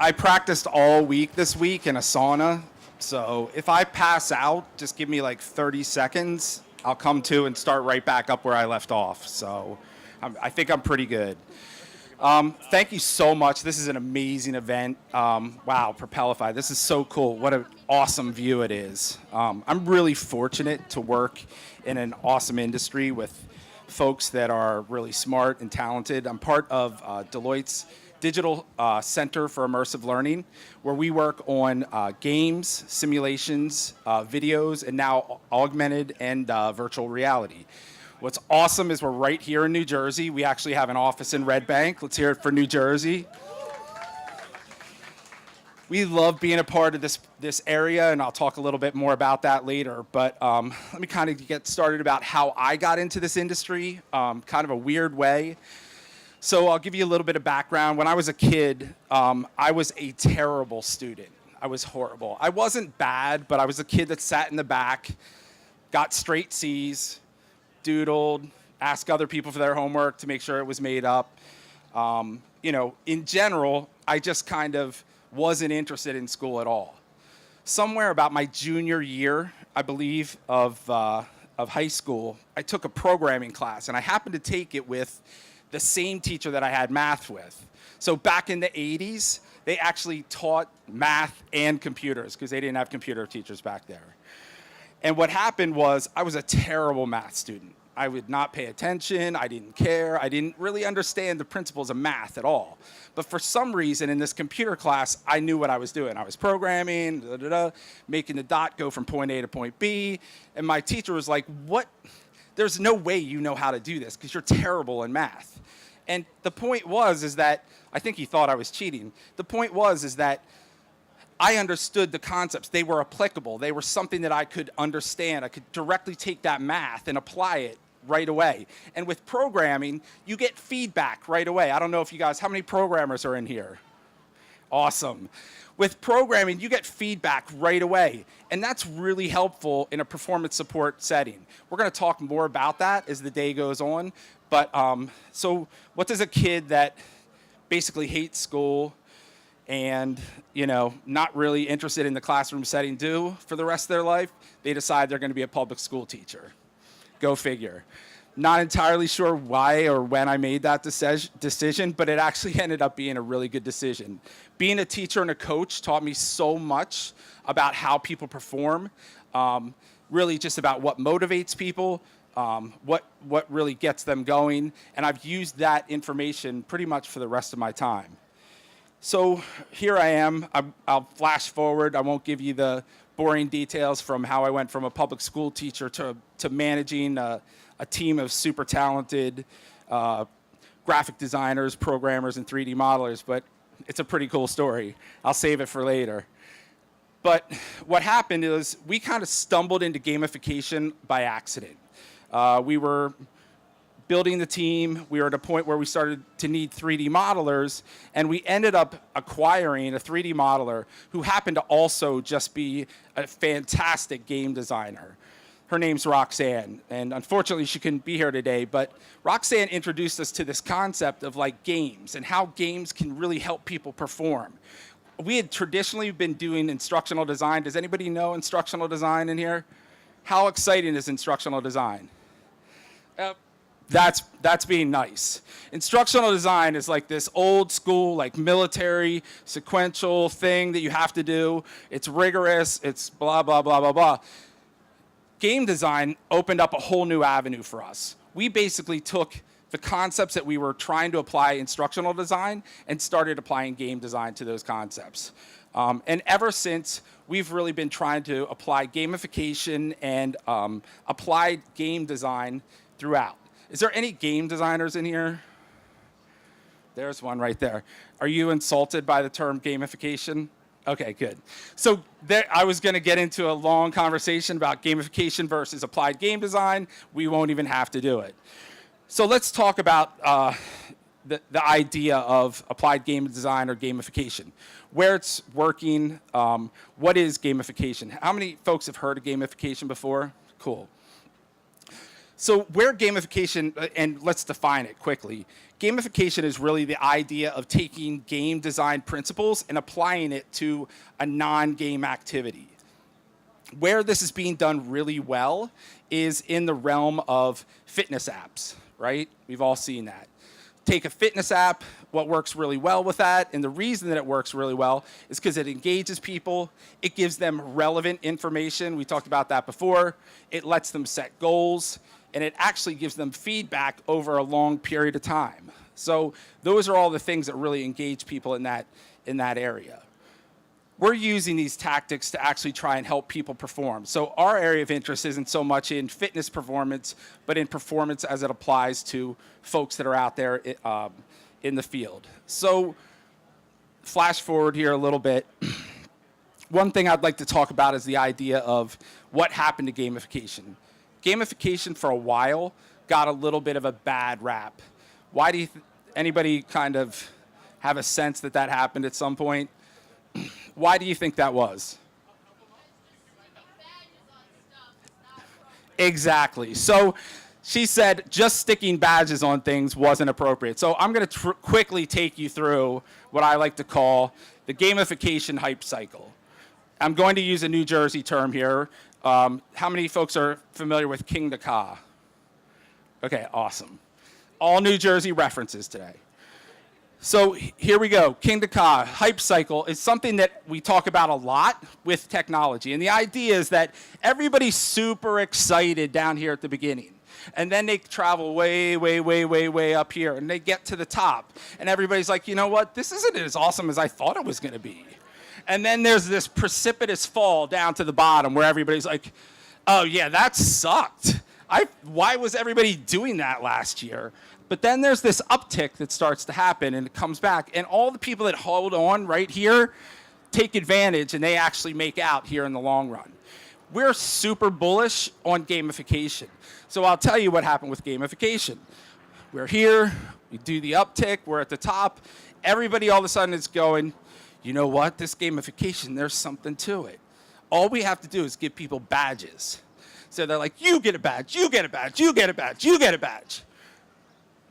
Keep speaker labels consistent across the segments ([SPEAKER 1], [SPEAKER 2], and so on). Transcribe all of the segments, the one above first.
[SPEAKER 1] I practiced all week this week in a sauna, so if I pass out, just give me like 30 seconds. I'll come to and start right back up where I left off. So I think I'm pretty good. Thank you so much. This is an amazing event. Wow, Propelify, this is so cool. What an awesome view it is. I'm really fortunate to work in an awesome industry with folks that are really smart and talented. I'm part of Deloitte's Digital Center for Immersive Learning, where we work on games, simulations, videos, and now augmented and virtual reality. What's awesome is we're right here in New Jersey. We actually have an office in Red Bank. Let's hear it for New Jersey. We love being a part of this area, and I'll talk a little bit more about that later. But let me kind of get started about how I got into this industry, kind of a weird way. So I'll give you a little bit of background. When I was a kid, I was a terrible student. I was horrible. I wasn't bad, but I was a kid that sat in the back, got straight C's, doodled, asked other people for their homework to make sure it was made up. In general, I just kind of wasn't interested in school at all. Somewhere about my junior year, I believe, of high school, I took a programming class, and I happened to take it with the same teacher that I had math with. So back in the 80s, they actually taught math and computers because they didn't have computer teachers back there. And what happened was I was a terrible math student. I would not pay attention. I didn't care. I didn't really understand the principles of math at all. But for some reason in this computer class, I knew what I was doing. I was programming, making the dot go from point A to point B. And my teacher was like, "What? There's no way you know how to do this because you're terrible in math." And the point was that I think he thought I was cheating. The point was that I understood the concepts. They were applicable. They were something that I could understand. I could directly take that math and apply it right away. And with programming, you get feedback right away. I don't know if you guys, how many programmers are in here? Awesome. With programming, you get feedback right away. And that's really helpful in a performance support setting. We're going to talk more about that as the day goes on. But so what does a kid that basically hates school and not really interested in the classroom setting do for the rest of their life? They decide they're going to be a public school teacher. Go figure. Not entirely sure why or when I made that decision, but it actually ended up being a really good decision. Being a teacher and a coach taught me so much about how people perform, really just about what motivates people, what really gets them going, and I've used that information pretty much for the rest of my time. So here I am. I'll flash forward. I won't give you the boring details from how I went from a public school teacher to managing a team of super talented graphic designers, programmers, and 3D modelers, but it's a pretty cool story. I'll save it for later. But what happened is we kind of stumbled into gamification by accident. We were building the team. We were at a point where we started to need 3D modelers, and we ended up acquiring a 3D modeler who happened to also just be a fantastic game designer. Her name's Roxanne, and unfortunately she couldn't be here today, but Roxanne introduced us to this concept of like games and how games can really help people perform. We had traditionally been doing instructional design. Does anybody know instructional design in here? How exciting is instructional design? That's being nice. Instructional design is like this old school, like military, sequential thing that you have to do. It's rigorous, it's blah, blah, blah, blah, blah. Game design opened up a whole new avenue for us. We basically took the concepts that we were trying to apply instructional design and started applying game design to those concepts. And ever since, we've really been trying to apply gamification and applied game design throughout. Is there any game designers in here? There's one right there. Are you insulted by the term gamification? Okay, good. So I was going to get into a long conversation about gamification versus applied game design. We won't even have to do it. So let's talk about the idea of applied game design or gamification, where it's working. What is gamification? How many folks have heard of gamification before? Cool. So where gamification, and let's define it quickly. Gamification is really the idea of taking game design principles and applying it to a non-game activity. Where this is being done really well is in the realm of fitness apps, right? We've all seen that. Take a fitness app, what works really well with that, and the reason that it works really well is because it engages people, it gives them relevant information, we talked about that before, it lets them set goals, and it actually gives them feedback over a long period of time. So those are all the things that really engage people in that area. We're using these tactics to actually try and help people perform. So our area of interest isn't so much in fitness performance, but in performance as it applies to folks that are out there in the field. So flash forward here a little bit. One thing I'd like to talk about is the idea of what happened to gamification. Gamification for a while got a little bit of a bad rap. Why do you anybody kind of have a sense that that happened at some point? Why do you think that was? Exactly. So she said just sticking badges on things wasn't appropriate. So I'm going to quickly take you through what I like to call the gamification hype cycle. I'm going to use a New Jersey term here. How many folks are familiar with King the Ka? Okay, awesome. All New Jersey references today. So here we go. King to Ka, hype cycle is something that we talk about a lot with technology. And the idea is that everybody's super excited down here at the beginning. And then they travel way, way, way, way, way up here. And they get to the top. And everybody's like, you know what? This isn't as awesome as I thought it was going to be. And then there's this precipitous fall down to the bottom where everybody's like, oh, yeah, that sucked. Why was everybody doing that last year? But then there's this uptick that starts to happen, and it comes back. And all the people that hold on right here take advantage, and they actually make out here in the long run. We're super bullish on gamification. So I'll tell you what happened with gamification. We're here. We do the uptick. We're at the top. Everybody all of a sudden is going, you know what? This gamification, there's something to it. All we have to do is give people badges. So they're like, you get a badge, you get a badge, you get a badge, you get a badge.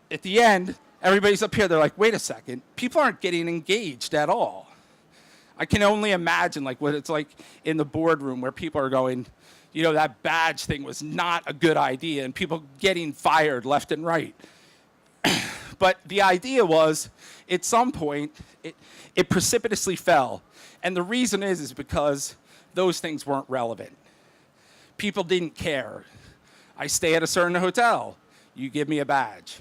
[SPEAKER 1] At the end, everybody's up here. They're like, wait a second. People aren't getting engaged at all. I can only imagine like what it's like in the boardroom where people are going, you know, that badge thing was not a good idea, and people getting fired left and right. But the idea was, at some point, it precipitously fell. And the reason is because those things weren't relevant. People didn't care. I stay at a certain hotel. You give me a badge.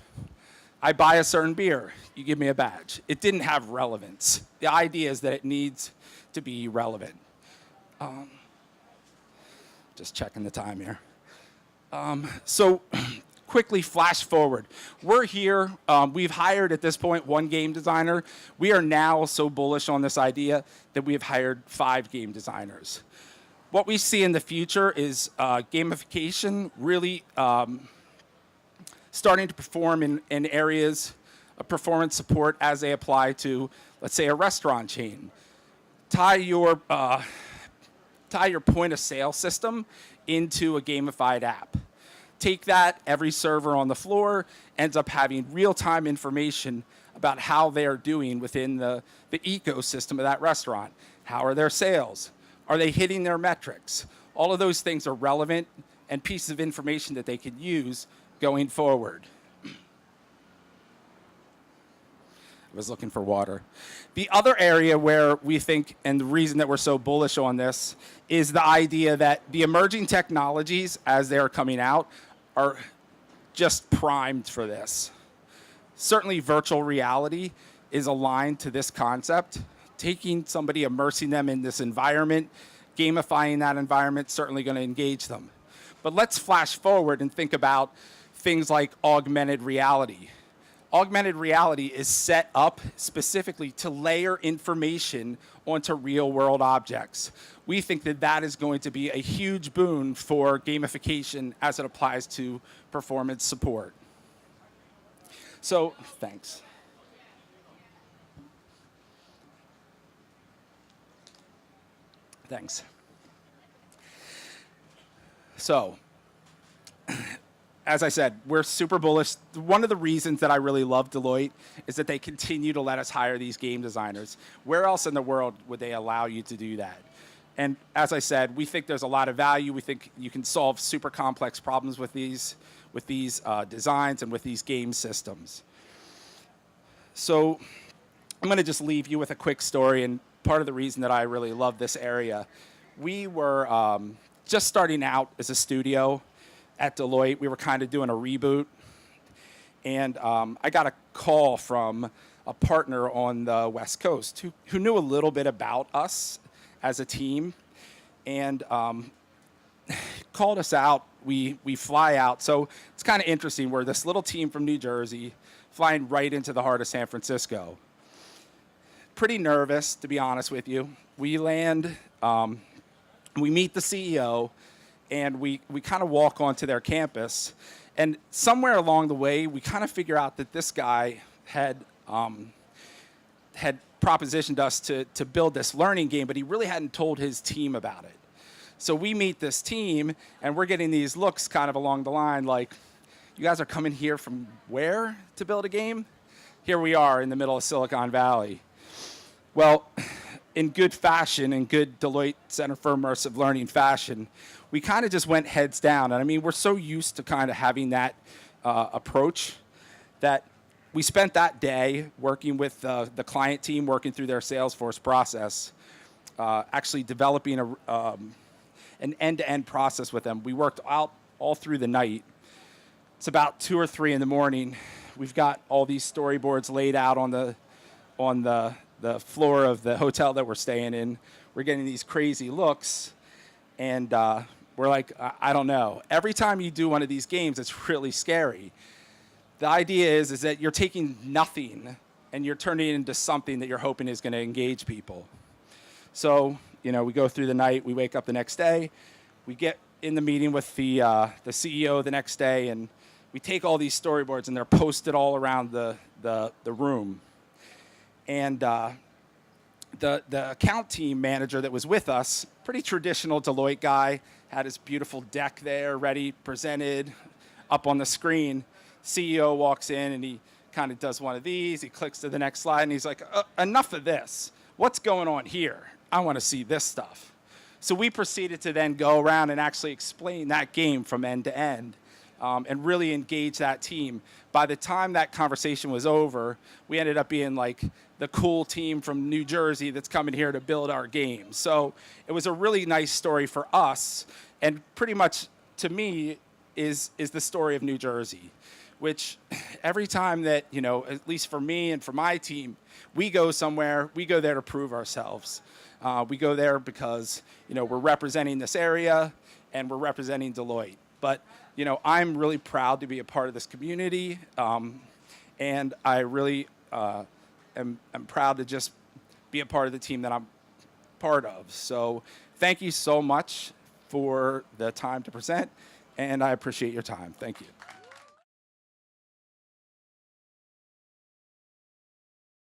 [SPEAKER 1] I buy a certain beer, you give me a badge. It didn't have relevance. The idea is that it needs to be relevant. Just checking the time here. So quickly flash forward. We're here. We've hired at this point 1 game designer. We are now so bullish on this idea that we have hired 5 game designers. What we see in the future is gamification really starting to perform in areas of performance support as they apply to, let's say, a restaurant chain. Tie your point of sale system into a gamified app. Take that, every server on the floor ends up having real-time information about how they are doing within the ecosystem of that restaurant. How are their sales? Are they hitting their metrics? All of those things are relevant and pieces of information that they can use going forward. I was looking for water. The other area where we think, and the reason that we're so bullish on this, is the idea that the emerging technologies, as they're coming out, are just primed for this. Certainly virtual reality is aligned to this concept. Taking somebody, immersing them in this environment, gamifying that environment, certainly going to engage them. But let's flash forward and think about things like augmented reality. Augmented reality is set up specifically to layer information onto real-world objects. We think that that is going to be a huge boon for gamification as it applies to performance support. So, thanks. Thanks. So, as I said, we're super bullish. One of the reasons that I really love Deloitte is that they continue to let us hire these game designers. Where else in the world would they allow you to do that? And as I said, we think there's a lot of value. We think you can solve super complex problems with these designs and with these game systems. So I'm going to just leave you with a quick story, and part of the reason that I really love this area. We were just starting out as a studio at Deloitte. We were kind of doing a reboot, and I got a call from a partner on the West Coast who knew a little bit about us as a team, and called us out. We fly out. So it's kind of interesting. We're this little team from New Jersey flying right into the heart of San Francisco. Pretty nervous, to be honest with you. We land, we meet the CEO, and we kind of walk onto their campus. And somewhere along the way, we kind of figure out that this guy had propositioned us to build this learning game, but he really hadn't told his team about it. So we meet this team, and we're getting these looks kind of along the line like, you guys are coming here from where to build a game? Here we are in the middle of Silicon Valley. Well, in good fashion, in good Deloitte Center for Immersive Learning fashion, we kind of just went heads down. And I mean, we're so used to kind of having that approach that we spent that day working with the client team, working through their Salesforce process, actually developing an end-to-end process with them. We worked out all through the night. It's about 2 or 3 in the morning. We've got all these storyboards laid out on the floor of the hotel that we're staying in. We're getting these crazy looks, and we're like, I don't know. Every time you do one of these games, it's really scary. The idea is that you're taking nothing and you're turning it into something that you're hoping is going to engage people. So, we go through the night, we wake up the next day, we get in the meeting with the CEO the next day, and we take all these storyboards, and they're posted all around the room. And the account team manager that was with us, pretty traditional Deloitte guy, had his beautiful deck there, ready, presented, up on the screen. CEO walks in, and he kind of does one of these. He clicks to the next slide, and he's like, enough of this. What's going on here? I want to see this stuff. So we proceeded to then go around and actually explain that game from end to end. And really engage that team. By the time that conversation was over, we ended up being like the cool team from New Jersey that's coming here to build our game. So it was a really nice story for us, and pretty much to me is the story of New Jersey, which every time that, at least for me and for my team, we go somewhere, we go there to prove ourselves. We go there because, we're representing this area and we're representing Deloitte. But I'm really proud to be a part of this community, and I really am proud to just be a part of the team that I'm part of. So thank you so much for the time to present, and I appreciate your time. Thank you.